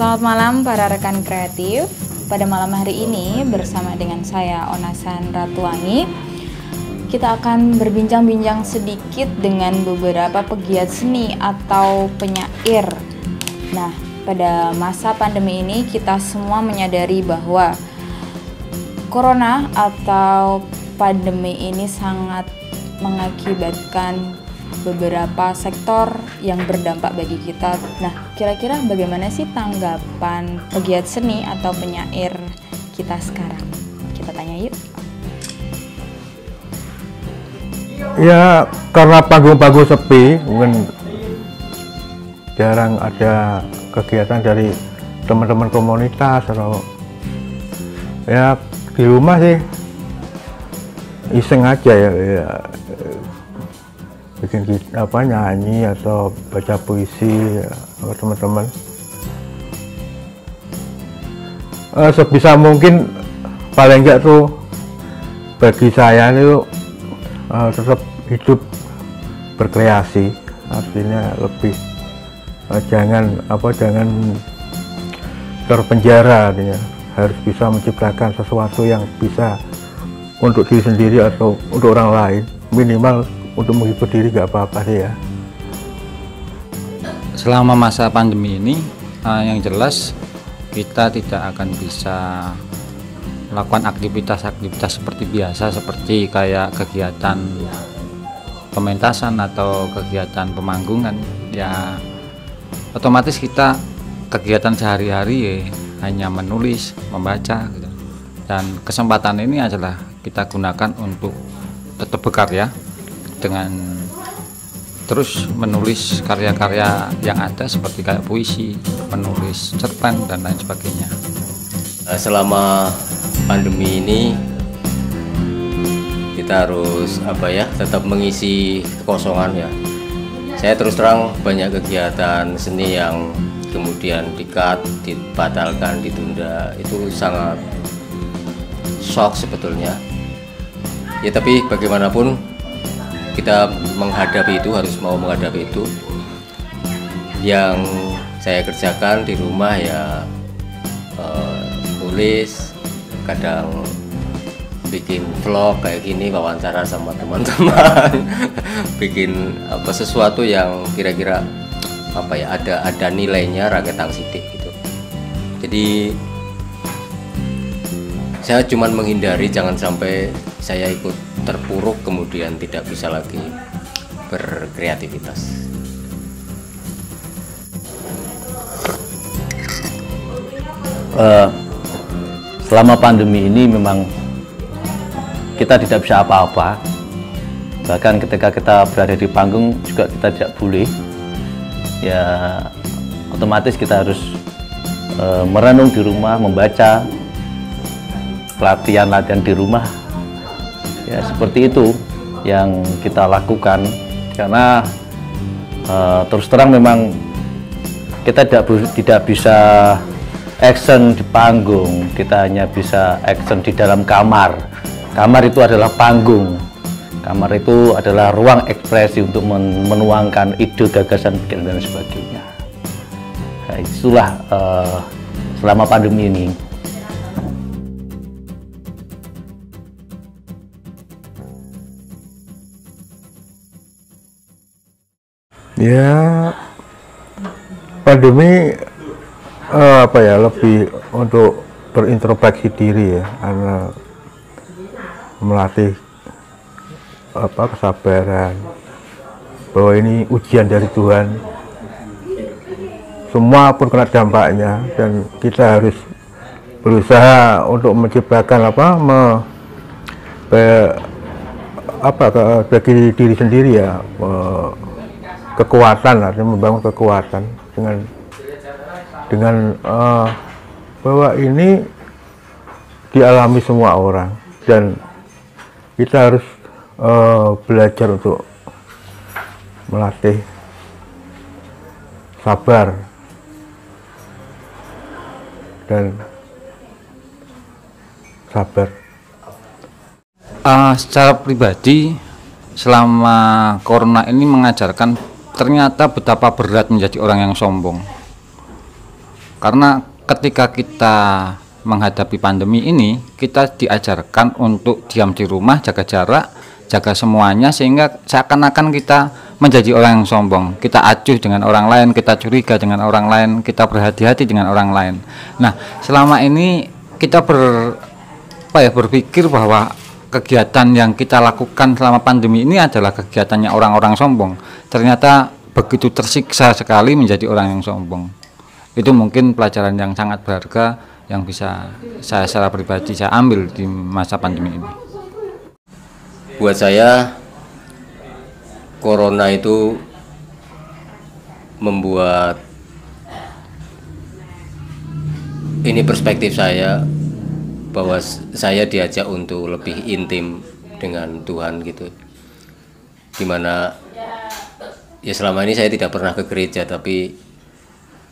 Selamat malam para rekan kreatif. Pada malam hari ini bersama dengan saya Onasan Ratuwangi, kita akan berbincang-bincang sedikit dengan beberapa pegiat seni atau penyair. Nah, pada masa pandemi ini kita semua menyadari bahwa corona atau pandemi ini sangat mengakibatkan beberapa sektor yang berdampak bagi kita. Nah, kira-kira bagaimana sih tanggapan pegiat seni atau penyair kita sekarang? Kita tanya yuk. Ya, karena panggung-panggung sepi, mungkin jarang ada kegiatan dari teman-teman komunitas atau ya di rumah sih iseng aja ya bikin nyanyi atau baca puisi sama teman-teman. Sebisa mungkin paling enggak tuh bagi saya itu tetap hidup berkreasi, artinya lebih jangan terpenjara, artinya harus bisa menciptakan sesuatu yang bisa untuk diri sendiri atau untuk orang lain, minimal untuk menghibur diri nggak apa-apa sih ya. Selama masa pandemi ini yang jelas kita tidak akan bisa melakukan aktivitas seperti biasa, seperti kayak kegiatan pementasan atau kegiatan pemanggungan. Ya otomatis kita kegiatan sehari-hari ya hanya menulis, membaca gitu. Dan kesempatan ini adalah kita gunakan untuk tetap berkarya dengan terus menulis karya-karya yang ada seperti kayak puisi, menulis cerpen dan lain sebagainya. Selama pandemi ini kita harus tetap mengisi kekosongan ya. Saya terus terang banyak kegiatan seni yang kemudian di-cut, dibatalkan, ditunda, itu sangat shock sebetulnya. Ya tapi bagaimanapun kita menghadapi itu, harus mau menghadapi itu. Yang saya kerjakan di rumah ya tulis, kadang bikin vlog kayak gini, wawancara sama teman-teman, bikin sesuatu yang kira-kira ada nilainya, raketang sidik gitu. Jadi saya cuma menghindari jangan sampai saya ikut terpuruk kemudian tidak bisa lagi berkreativitas. Selama pandemi ini memang kita tidak bisa apa-apa. Bahkan ketika kita berada di panggung juga kita tidak boleh. Ya otomatis kita harus merenung di rumah, membaca, latihan di rumah. Ya seperti itu yang kita lakukan, karena terus terang memang kita tidak bisa action di panggung, kita hanya bisa action di dalam kamar. Kamar itu adalah panggung, kamar itu adalah ruang ekspresi untuk menuangkan ide, gagasan, pikiran dan sebagainya. Nah, itulah selama pandemi ini. Ya pandemi lebih untuk berintrospeksi diri ya, karena melatih kesabaran bahwa ini ujian dari Tuhan, semua pun kena dampaknya dan kita harus berusaha untuk menciptakan bagi diri sendiri ya, kekuatan, artinya membangun kekuatan dengan bahwa ini dialami semua orang dan kita harus belajar untuk melatih sabar dan sabar. Secara pribadi selama corona ini mengajarkan ternyata betapa berat menjadi orang yang sombong. Karena ketika kita menghadapi pandemi ini, kita diajarkan untuk diam di rumah, jaga jarak, jaga semuanya, sehingga seakan-akan kita menjadi orang yang sombong. Kita acuh dengan orang lain, kita curiga dengan orang lain, kita berhati-hati dengan orang lain. Nah, selama ini kita berpikir bahwa kegiatan yang kita lakukan selama pandemi ini adalah kegiatannya orang-orang sombong. Ternyata begitu tersiksa sekali menjadi orang yang sombong. Itu mungkin pelajaran yang sangat berharga yang bisa saya secara pribadi saya ambil di masa pandemi ini. Buat saya, corona itu membuat ini perspektif saya bahwa saya diajak untuk lebih intim dengan Tuhan gitu. Dimana ya selama ini saya tidak pernah ke gereja, tapi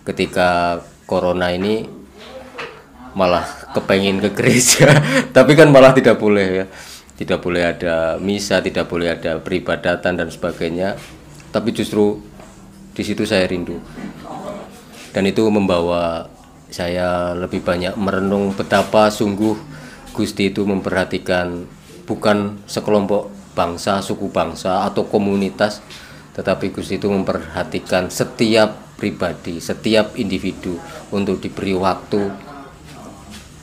ketika corona ini malah kepengen ke gereja. Tapi kan malah tidak boleh ya, tidak boleh ada misa, tidak boleh ada peribadatan dan sebagainya. Tapi justru di situ saya rindu, dan itu membawa saya lebih banyak merenung betapa sungguh Gusti itu memperhatikan bukan sekelompok bangsa, suku bangsa atau komunitas, tetapi Gusti itu memperhatikan setiap pribadi, setiap individu untuk diberi waktu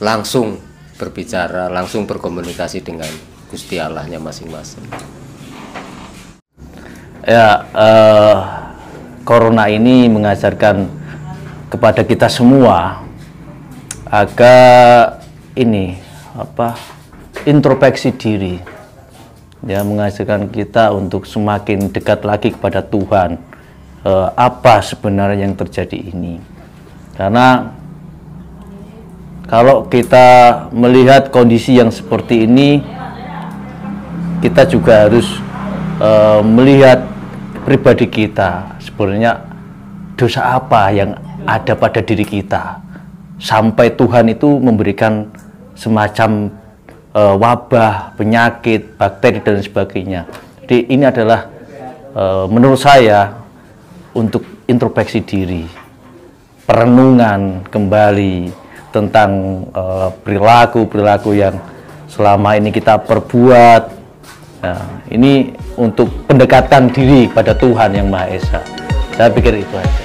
langsung berbicara, langsung berkomunikasi dengan Gusti Allahnya masing-masing. Ya, corona ini mengajarkan kepada kita semua agar introspeksi diri, ya, mengajarkan kita untuk semakin dekat lagi kepada Tuhan. Apa sebenarnya yang terjadi ini? Karena kalau kita melihat kondisi yang seperti ini, kita juga harus melihat pribadi kita, sebenarnya dosa apa yang ada pada diri kita sampai Tuhan itu memberikan semacam wabah, penyakit, bakteri dan sebagainya. Jadi ini adalah menurut saya untuk introspeksi diri, perenungan kembali tentang perilaku-perilaku yang selama ini kita perbuat. Nah, ini untuk pendekatan diri pada Tuhan Yang Maha Esa. Saya pikir itu aja.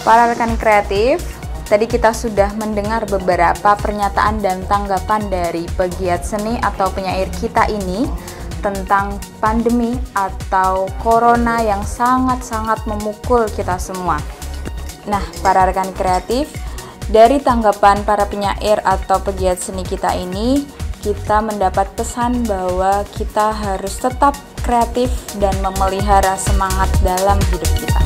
Para rekan kreatif, tadi kita sudah mendengar beberapa pernyataan dan tanggapan dari pegiat seni atau penyair kita ini tentang pandemi atau corona yang sangat-sangat memukul kita semua. Nah, para rekan kreatif, dari tanggapan para penyair atau pegiat seni kita ini, kita mendapat pesan bahwa kita harus tetap kreatif dan memelihara semangat dalam hidup kita.